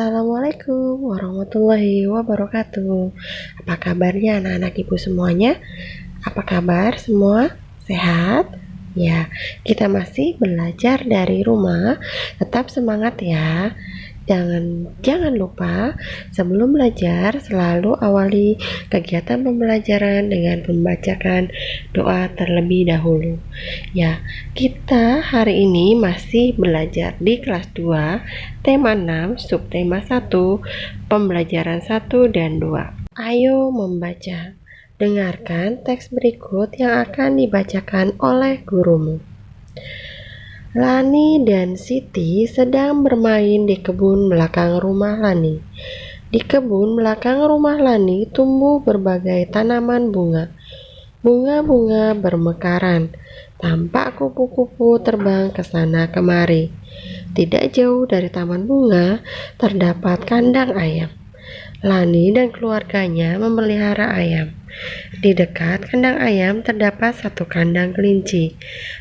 Assalamualaikum warahmatullahi wabarakatuh. Apa kabarnya anak-anak ibu semuanya? Apa kabar semua? Sehat? Ya, kita masih belajar dari rumah. Tetap semangat ya. Jangan lupa sebelum belajar selalu awali kegiatan pembelajaran dengan membacakan doa terlebih dahulu. Ya, kita hari ini masih belajar di kelas 2, tema 6, subtema 1, pembelajaran 1 dan 2. Ayo membaca. Dengarkan teks berikut yang akan dibacakan oleh gurumu. Lani dan Siti sedang bermain di kebun belakang rumah Lani. Di kebun belakang rumah Lani tumbuh berbagai tanaman bunga. Bunga-bunga bermekaran. Tampak kupu-kupu terbang ke sana kemari. Tidak jauh dari taman bunga terdapat kandang ayam. Lani dan keluarganya memelihara ayam. Di dekat kandang ayam terdapat satu kandang kelinci.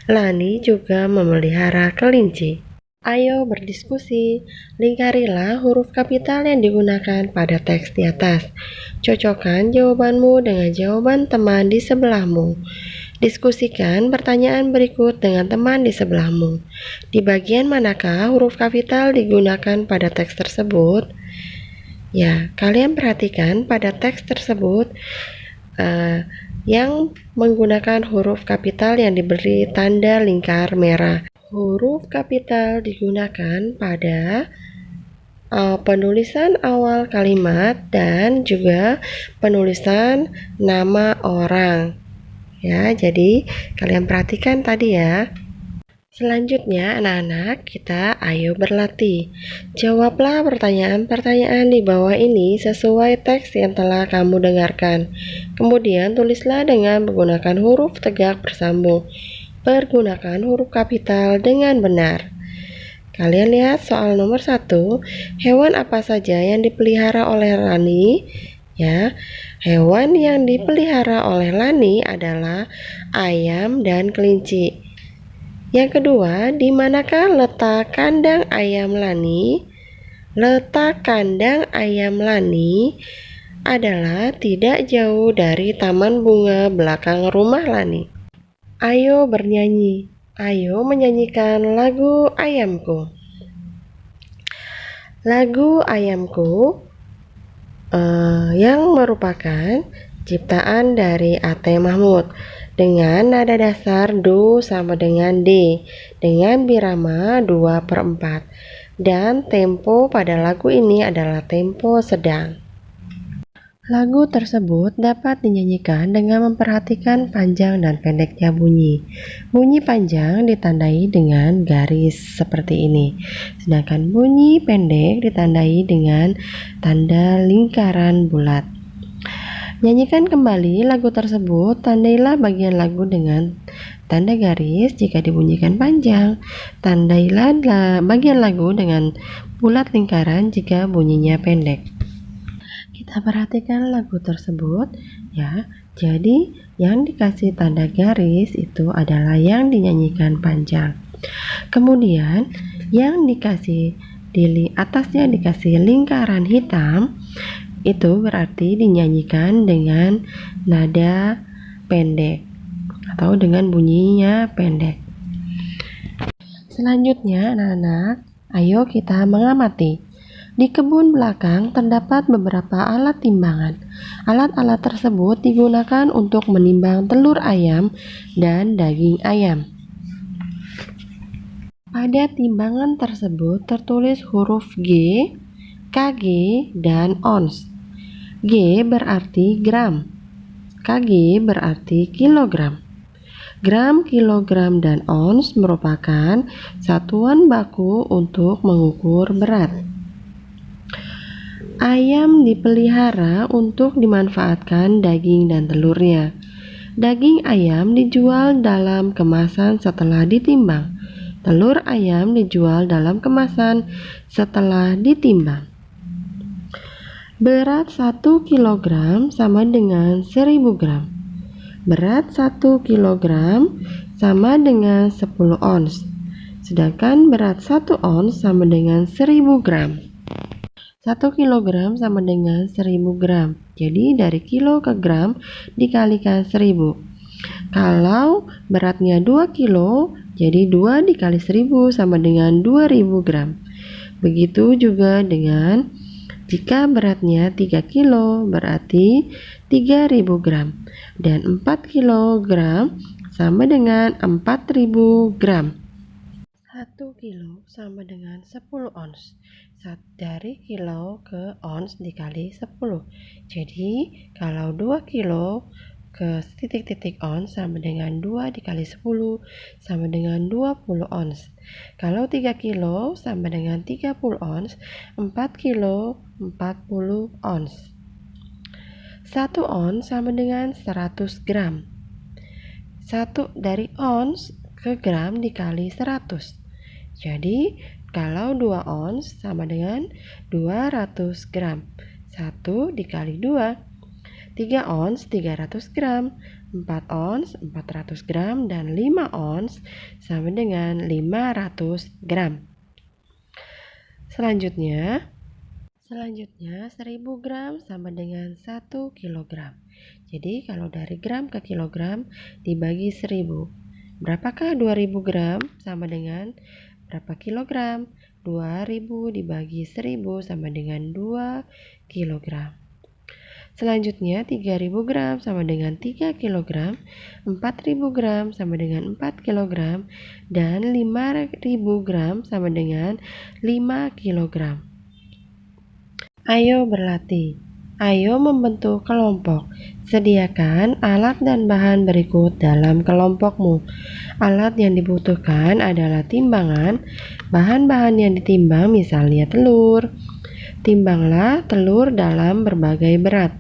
Lani juga memelihara kelinci. Ayo berdiskusi. Lingkarilah huruf kapital yang digunakan pada teks di atas. Cocokkan jawabanmu dengan jawaban teman di sebelahmu. Diskusikan pertanyaan berikut dengan teman di sebelahmu. Di bagian manakah huruf kapital digunakan pada teks tersebut? Ya, kalian perhatikan pada teks tersebut yang menggunakan huruf kapital yang diberi tanda lingkar merah. Huruf kapital digunakan pada penulisan awal kalimat dan juga penulisan nama orang. Ya, jadi kalian perhatikan tadi ya. Selanjutnya, anak-anak, kita ayo berlatih. Jawablah pertanyaan-pertanyaan di bawah ini sesuai teks yang telah kamu dengarkan. Kemudian, tulislah dengan menggunakan huruf tegak bersambung. Pergunakan huruf kapital dengan benar. Kalian lihat soal nomor 1. Hewan apa saja yang dipelihara oleh Lani? Ya, hewan yang dipelihara oleh Lani adalah ayam dan kelinci. Yang kedua, di manakah letak kandang ayam Lani? Letak kandang ayam Lani adalah tidak jauh dari taman bunga belakang rumah Lani. Ayo bernyanyi. Ayo menyanyikan lagu ayamku. Lagu ayamku yang merupakan ciptaan dari A.T. Mahmud dengan nada dasar Do sama dengan D dengan birama 2/4 dan tempo pada lagu ini adalah tempo sedang. Lagu tersebut dapat dinyanyikan dengan memperhatikan panjang dan pendeknya bunyi. Bunyi panjang ditandai dengan garis seperti ini, sedangkan bunyi pendek ditandai dengan tanda lingkaran bulat. Nyanyikan kembali lagu tersebut, tandailah bagian lagu dengan tanda garis jika dibunyikan panjang. Tandailah bagian lagu dengan bulat lingkaran jika bunyinya pendek. Kita perhatikan lagu tersebut ya. Jadi yang dikasih tanda garis itu adalah yang dinyanyikan panjang. Kemudian yang dikasih di atasnya dikasih lingkaran hitam, itu berarti dinyanyikan dengan nada pendek atau dengan bunyinya pendek. Selanjutnya anak-anak, ayo kita mengamati. Di kebun belakang terdapat beberapa alat timbangan. Alat-alat tersebut digunakan untuk menimbang telur ayam dan daging ayam. Pada timbangan tersebut tertulis huruf G, kg, dan ons. G berarti gram, kg berarti kilogram. Gram, kilogram, dan ons merupakan satuan baku untuk mengukur berat. Ayam dipelihara untuk dimanfaatkan daging dan telurnya. Daging ayam dijual dalam kemasan setelah ditimbang. Telur ayam dijual dalam kemasan setelah ditimbang. Berat 1 kg sama dengan 1000 gram. Berat 1 kg sama dengan 10 ons. Sedangkan berat 1 ons sama dengan 1000 gram. 1 kilogram sama dengan 1000 gram. Jadi dari kilo ke gram dikalikan 1000. Kalau beratnya 2 kilo, jadi 2 dikali 1000 sama dengan 2000 gram. Begitu juga dengan jika beratnya 3 kilo, berarti 3000 gram. Dan 4 kilogram sama dengan 4000 gram. 1 kilo sama dengan 10 ons. Dari kilo ke ons dikali 10. Jadi kalau 2 kilo ke titik-titik ons sama dengan 2 dikali 10 sama dengan 20 ons. Kalau 3 kilo sama dengan 30 ons, 4 kilo 40 ons. 1 ons sama dengan 100 gram. 1 dari ons ke gram dikali 100. Jadi kalau 2 ons sama dengan 200 gram. 1 dikali 2, 3 ons 300 gram, 4 ons 400 gram, dan 5 ons sama dengan 500 gram. Selanjutnya 1000 gram sama dengan 1 kilogram. Jadi kalau dari gram ke kilogram dibagi 1000. Berapakah 2000 gram sama dengan berapa kilogram? 2000 dibagi 1000 sama dengan 2 kilogram. Selanjutnya 3000 gram sama dengan 3 kilogram, 4000 gram sama dengan 4 kilogram, dan 5000 gram sama dengan 5 kilogram. Ayo berlatih. Ayo membentuk kelompok. Sediakan alat dan bahan berikut dalam kelompokmu. Alat yang dibutuhkan adalah timbangan. Bahan-bahan yang ditimbang misalnya telur. Timbanglah telur dalam berbagai berat.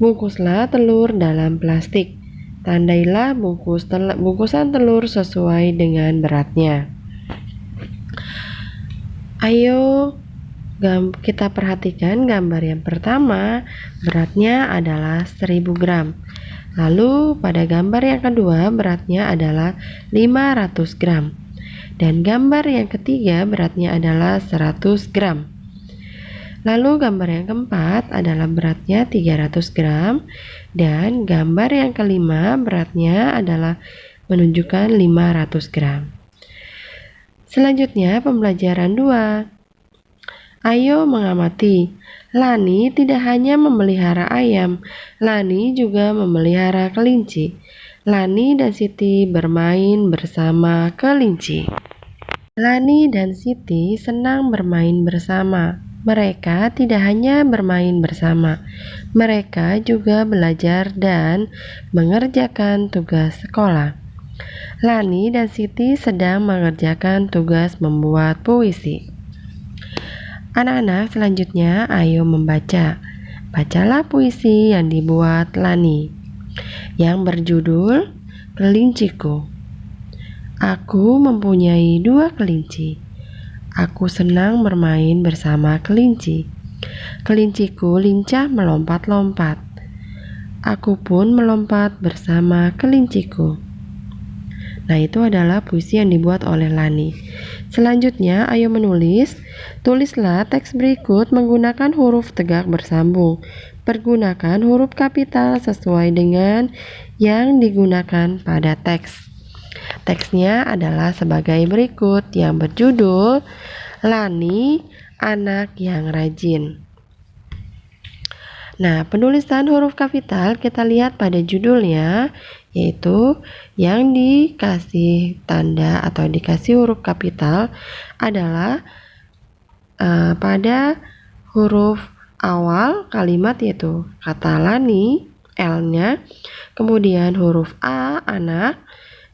Bungkuslah telur dalam plastik. Tandailah bungkusan telur sesuai dengan beratnya. Ayo kita perhatikan gambar yang pertama, beratnya adalah 1000 gram. Lalu pada gambar yang kedua beratnya adalah 500 gram. Dan gambar yang ketiga beratnya adalah 100 gram. Lalu gambar yang keempat adalah beratnya 300 gram. Dan gambar yang kelima beratnya adalah menunjukkan 500 gram. Selanjutnya pembelajaran 2. Ayo mengamati. Lani tidak hanya memelihara ayam, Lani juga memelihara kelinci. Lani dan Siti bermain bersama kelinci. Lani dan Siti senang bermain bersama. Mereka tidak hanya bermain bersama, mereka juga belajar dan mengerjakan tugas sekolah. Lani dan Siti sedang mengerjakan tugas membuat puisi. Anak-anak, selanjutnya ayo membaca. Bacalah puisi yang dibuat Lani yang berjudul Kelinciku. Aku mempunyai 2 kelinci. Aku senang bermain bersama kelinci. Kelinciku lincah melompat-lompat. Aku pun melompat bersama kelinciku. Nah, itu adalah puisi yang dibuat oleh Lani. Selanjutnya, ayo menulis. Tulislah teks berikut menggunakan huruf tegak bersambung. Pergunakan huruf kapital sesuai dengan yang digunakan pada teks. Teksnya adalah sebagai berikut yang berjudul Lani, anak yang rajin. Nah, penulisan huruf kapital kita lihat pada judulnya, yaitu yang dikasih tanda atau dikasih huruf kapital adalah pada huruf awal kalimat, yaitu kata Lani, L-nya, kemudian huruf A, anak,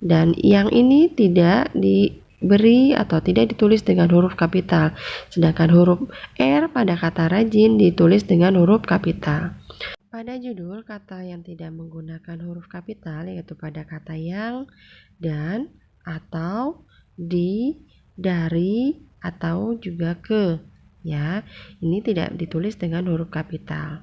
dan yang ini tidak diberi atau tidak ditulis dengan huruf kapital, sedangkan huruf R pada kata rajin ditulis dengan huruf kapital. Pada judul kata yang tidak menggunakan huruf kapital, yaitu pada kata yang, dan, atau, di, dari, atau juga ke, ya, ini tidak ditulis dengan huruf kapital.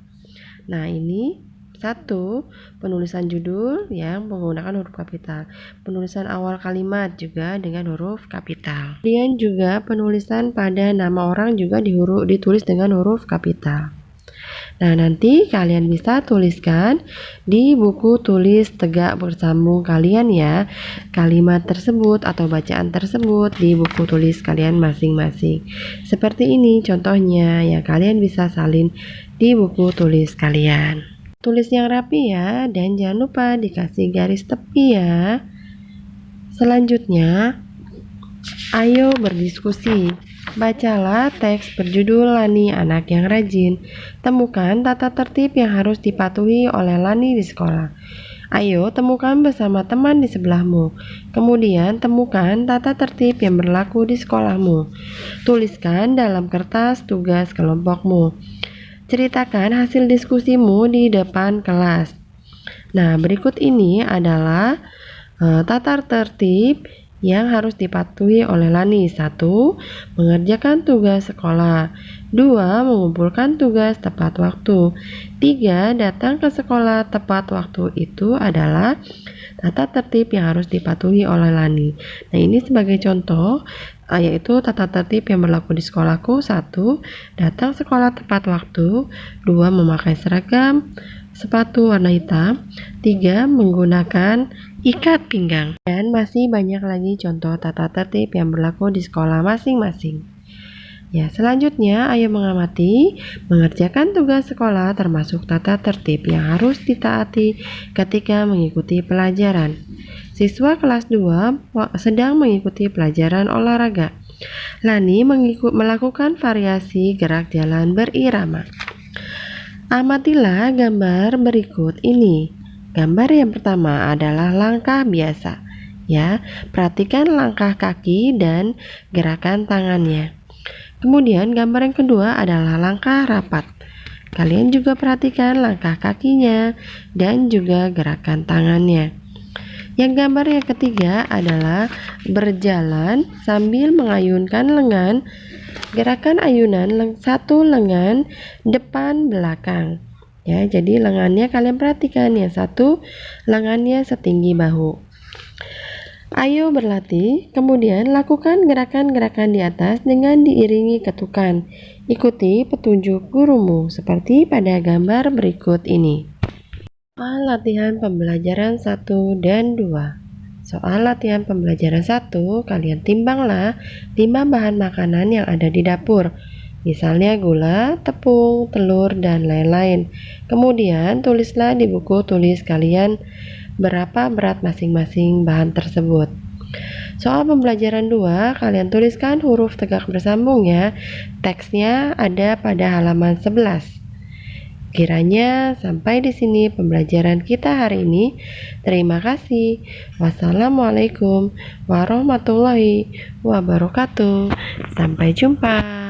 Nah, ini 1. Penulisan judul yang menggunakan huruf kapital. Penulisan awal kalimat juga dengan huruf kapital. Kemudian juga penulisan pada nama orang juga ditulis dengan huruf kapital. Nah, nanti kalian bisa tuliskan di buku tulis tegak bersambung kalian ya, kalimat tersebut atau bacaan tersebut di buku tulis kalian masing-masing. Seperti ini contohnya yang kalian bisa salin di buku tulis kalian. Tulis yang rapi ya, dan jangan lupa dikasih garis tepi ya. Selanjutnya, ayo berdiskusi. Bacalah teks berjudul Lani Anak yang Rajin. Temukan tata tertib yang harus dipatuhi oleh Lani di sekolah. Ayo temukan bersama teman di sebelahmu. Kemudian temukan tata tertib yang berlaku di sekolahmu. Tuliskan dalam kertas tugas kelompokmu. Ceritakan hasil diskusimu di depan kelas. Nah, berikut ini adalah tata tertib yang harus dipatuhi oleh Lani. 1. Mengerjakan tugas sekolah. 2. Mengumpulkan tugas tepat waktu. 3. Datang ke sekolah tepat waktu. Itu adalah tata tertib yang harus dipatuhi oleh Lani. Nah, ini sebagai contoh yaitu tata tertib yang berlaku di sekolahku. 1. Datang sekolah tepat waktu. 2. Memakai seragam sepatu warna hitam. 3. Menggunakan ikat pinggang. Dan masih banyak lagi contoh tata tertib yang berlaku di sekolah masing-masing. Ya, selanjutnya ayo mengamati mengerjakan tugas sekolah termasuk tata tertib yang harus ditaati ketika mengikuti pelajaran. Siswa kelas 2 sedang mengikuti pelajaran olahraga. Lani melakukan variasi gerak jalan berirama. Amatilah gambar berikut ini. Gambar yang pertama adalah langkah biasa. Ya, perhatikan langkah kaki dan gerakan tangannya. Kemudian gambar yang kedua adalah langkah rapat. Kalian juga perhatikan langkah kakinya dan juga gerakan tangannya. Yang gambar yang ketiga adalah berjalan sambil mengayunkan lengan. Gerakan ayunan satu lengan depan belakang. Ya, jadi lengannya kalian perhatikan, yang satu lengannya setinggi bahu. Ayo berlatih, kemudian lakukan gerakan-gerakan di atas dengan diiringi ketukan. Ikuti petunjuk gurumu seperti pada gambar berikut ini. Soal latihan pembelajaran 1 dan 2. Soal latihan pembelajaran 1, kalian timbang bahan makanan yang ada di dapur. Misalnya gula, tepung, telur, dan lain-lain. Kemudian tulislah di buku tulis kalian berapa berat masing-masing bahan tersebut. Soal pembelajaran 2, kalian tuliskan huruf tegak bersambung ya. Teksnya ada pada halaman 11. Kiranya sampai di sini pembelajaran kita hari ini. Terima kasih. Wassalamualaikum warahmatullahi wabarakatuh. Sampai jumpa.